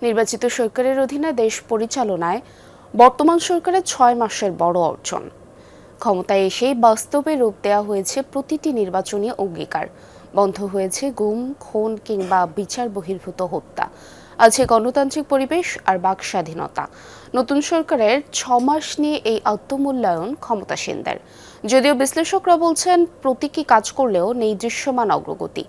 নির্বাচিত সরকারের অধীনে দেশ পরিচালনায় বর্তমান সরকারের 6 মাসের বড় অর্জন। ক্ষমতায় এসেই বাস্তবে রূপ দেওয়া হয়েছে প্রতিটি নির্বাচনী অঙ্গীকার। বন্ধ হয়েছে গুম, খুন কিংবা বিচার বহির্ভূত হত্যা। আছে গণতান্ত্রিক পরিবেশ আর বাক স্বাধীনতা। নতুন সরকারের 6 মাস নিয়ে এই আত্মমূল্যায়ন ক্ষমতাসীনদের। যদিও বিশ্লেষকরা বলছেন প্রতীকী কাজ করলেও নেই দৃশ্যমান অগ্রগতি।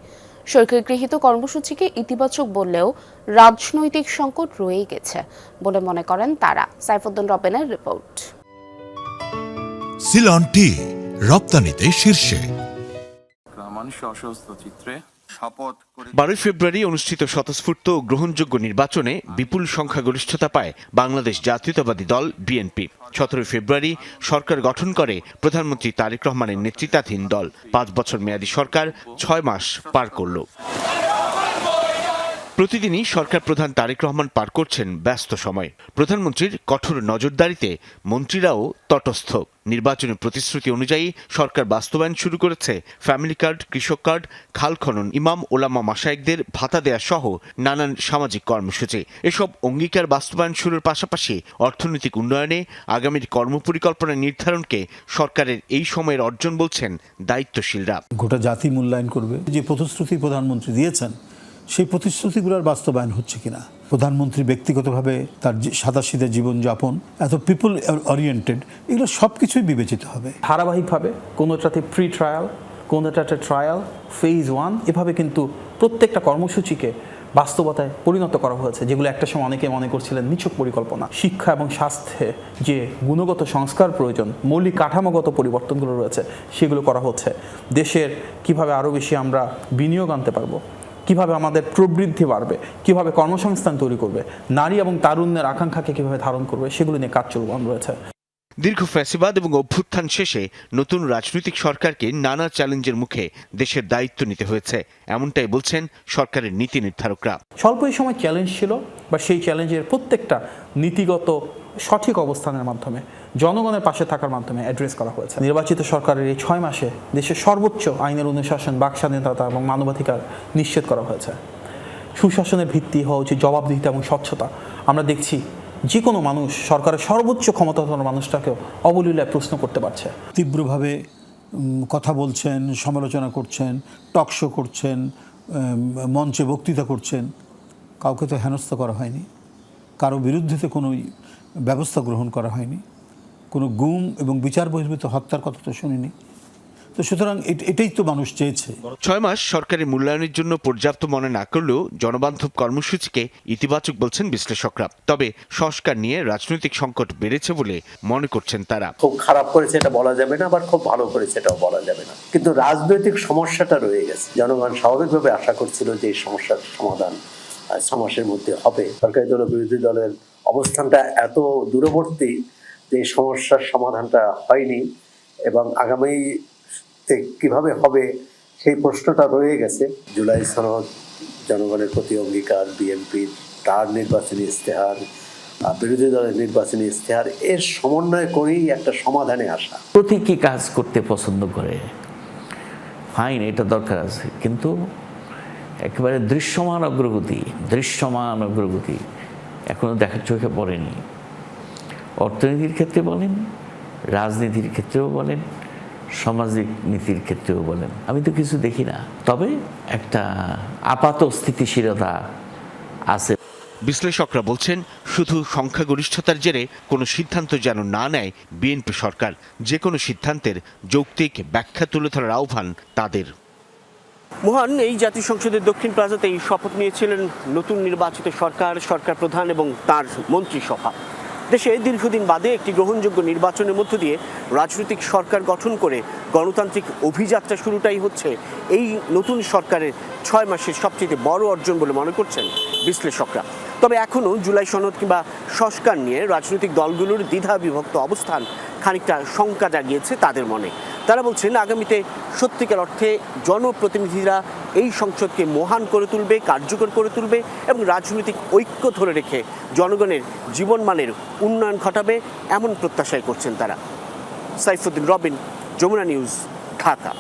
সরকার গৃহীত কর্মসূচিকে ইতিবাচক বললেও রাজনৈতিক সংকট রয়েই গেছে বলে মনে করেন তারা। সাইফুদ্দিন রবিনের রিপোর্ট। সিলন টি রপ্তানিতে শীর্ষে। 12 ফেব্রুয়ারি অনুষ্ঠিত স্বতঃস্ফূর্ত ও গ্রহণযোগ্য নির্বাচনে বিপুল সংখ্যাগরিষ্ঠতা পায় বাংলাদেশ জাতীয়তাবাদী দল বিএনপি। 17 ফেব্রুয়ারি সরকার গঠন করে প্রধানমন্ত্রী তারেক রহমানের নেতৃত্বাধীন দল। 5 বছর মেয়াদী সরকার 6 মাস পার করল। প্রতিদিনই সরকার প্রধান তারেক রহমান পার করছেন ব্যস্ত সময়। প্রধানমন্ত্রীর কঠোর নজরদারিতে মন্ত্রীরাও তটস্থ। নির্বাচনী প্রতিশ্রুতি অনুযায়ী সরকার বাস্তবায়ন শুরু করেছে ফ্যামিলি কার্ড, কৃষক কার্ড, খাল খনন, ইমাম ওলামা মাশায়েখদের ভাতা দেয়া সহ নানান সামাজিক কর্মসূচি। এসব অঙ্গীকার বাস্তবায়ন শুরুর পাশাপাশি অর্থনৈতিক উন্নয়নে আগামীর কর্মপরিকল্পনা নির্ধারণকে সরকারের এই সময়ের অর্জন বলছেন দায়িত্বশীলরা। গোটা জাতি মূল্যায়ন করবে যে প্রতিশ্রুতি প্রধানমন্ত্রী দিয়েছেন সেই প্রতিশ্রুতিগুলোর বাস্তবায়ন হচ্ছে কিনা। প্রধানমন্ত্রী ব্যক্তিগতভাবে তার সাদাসিধে জীবনযাপন, এত পিপল ওরিয়েন্টেড, এগুলো সব কিছুই বিবেচিত হবে। ধারাবাহিকভাবে কোনোটাতে প্রি ট্রায়াল, কোনোটাতে ট্রায়াল, ফেজ 1, এভাবে কিন্তু প্রত্যেকটা কর্মসূচিকে বাস্তবতায় পরিণত করা হয়েছে, যেগুলো একটা সময় অনেকে মনে করছিলেন নিছক পরিকল্পনা। শিক্ষা এবং স্বাস্থ্যে যে গুণগত সংস্কার প্রয়োজন, মৌলিক কাঠামোগত পরিবর্তনগুলো রয়েছে, সেগুলো করা হচ্ছে। দেশের কিভাবে আরও বেশি আমরা বিনিয়োগ আনতে পারবো, কিভাবে আমাদের প্রবৃদ্ধি বাড়বে, কিভাবে কর্মসংস্থান তৈরি করবে, নারী এবং তারুণ্যের আকাঙ্ক্ষাকে কিভাবে ধারণ করবে, সেগুলো নিয়ে কাজ চলমান রয়েছে। দীর্ঘ ফ্যাসিবাদ এবং অভ্যুত্থান শেষে নতুন রাজনৈতিক সরকারকে নানা চ্যালেঞ্জের মুখে দেশের দায়িত্ব নিতে হয়েছে, এমনটাই বলছেন সরকারের নীতি নির্ধারকরা। স্বল্প সময় চ্যালেঞ্জ ছিল, বা সেই চ্যালেঞ্জের প্রত্যেকটা নীতিগত সঠিক অবস্থানের মাধ্যমে, জনগণের পাশে থাকার মাধ্যমে অ্যাড্রেস করা হয়েছে। নির্বাচিত সরকারের এই 6 মাসে দেশের সর্বোচ্চ আইনের অনুশাসন, বাক স্বাধীনতা এবং মানবাধিকার নিশ্চিত করা হয়েছে। সুশাসনের ভিত্তি হওয়া উচিত জবাবদিহিতা এবং স্বচ্ছতা। আমরা দেখছি যে কোনো মানুষ সরকারের সর্বোচ্চ ক্ষমতাধর মানুষটাকেও অবলীলায় প্রশ্ন করতে পারছে। তীব্রভাবে কথা বলছেন, সমালোচনা করছেন, টকশো করছেন, মঞ্চে বক্তৃতা করছেন, কাউকে তো হেনস্থা করা হয়নি, কারো বিরুদ্ধে তো কোনো ব্যবস্থা গ্রহণ করা হয়নি, কোনো গুম এবং বিচার বহির্ভূত হত্যার কথা তো শুনিনি। তো সুতরাং এটাই তো মানুষ চেয়েছে। 6 মাস সরকারি মূল্যায়নের জন্য পর্যাপ্ত মনে না করলেও জনবান্ধব কর্মসূচিকে ইতিবাচক বলছেন বিশ্লেষকরা। তবে সংস্কার নিয়ে রাজনৈতিক সংকট বেড়েছে বলে মনে করছেন তারা। খুব খারাপ করেছে এটা বলা যাবে না, আবার খুব ভালো করেছে এটাও বলা যাবে না, কিন্তু রাজনৈতিক সমস্যাটা রয়ে গেছে। জনগণ স্বাভাবিকভাবে আশা করছিল যে এই সমস্যার সমাধান 6 মাসের মধ্যে হবে। সরকারি দল ও বিরোধী দলের অবস্থানটা এত দূরবর্তী যে এই সমস্যার সমাধানটা হয়নি, এবং আগামী কিভাবে হবে সেই প্রশ্নটা রয়ে গেছে। জুলাই সনদ, জনগণের প্রতি অঙ্গীকার, বিএনপির তার নির্বাচনী ইশতেহার, বিরোধী দলের নির্বাচনী ইশতেহার, এর সমন্বয় করেই একটা সমাধানে আসা। প্রতীকী কাজ করতে পছন্দ করে, ফাইন, এটা দরকার আছে, কিন্তু একেবারে দৃশ্যমান অগ্রগতি এখনো দেখার চোখে পড়েনি। অর্থনীতির ক্ষেত্রে বলেন, রাজনীতির ক্ষেত্রেও বলেন, সামাজিক নীতির ক্ষেত্রেও বলেন, আমি তো কিছু দেখি না। তবে একটা আপাত স্থিতিশীলতা আছে। বিশ্লেষকরা বলছেন শুধু সংখ্যাগরিষ্ঠতার জেরে কোনো সিদ্ধান্ত যেন না নেয় বিএনপি সরকার। যে কোনো সিদ্ধান্তের যৌক্তিক ব্যাখ্যা তুলে ধরার আহ্বান তাদের। মহান এই জাতীয় সংসদের দক্ষিণ প্লাজাতেই শপথ নিয়েছিলেন নতুন নির্বাচিত সরকার প্রধান এবং তার মন্ত্রিসভা। দেশে দীর্ঘদিন বাদে একটি গ্রহণযোগ্য নির্বাচনের মধ্য দিয়ে রাজনৈতিক সরকার গঠন করে গণতান্ত্রিক অভিযাত্রা শুরুটাই হচ্ছে এই নতুন সরকারের 6 মাসের সবচেয়ে বড় অর্জন বলে মনে করছেন বিশ্লেষকরা। তবে এখনও জুলাই সনদ কিংবা সংস্কার নিয়ে রাজনৈতিক দলগুলোর দ্বিধা বিভক্ত অবস্থান খানিকটা শঙ্কা জাগিয়েছে তাদের মনে। তারা বলছেন আগামীতে সত্যিকার অর্থে জনপ্রতিনিধিরা এই সংসদকে মহান করে তুলবে, কার্যকর করে তুলবে এবং রাজনৈতিক ঐক্য ধরে রেখে জনগণের জীবনমানের উন্নয়ন ঘটাবে, এমন প্রত্যাশাই করছেন তারা। সাইফুদ্দিন রবিন, যমুনা নিউজ, ঢাকা।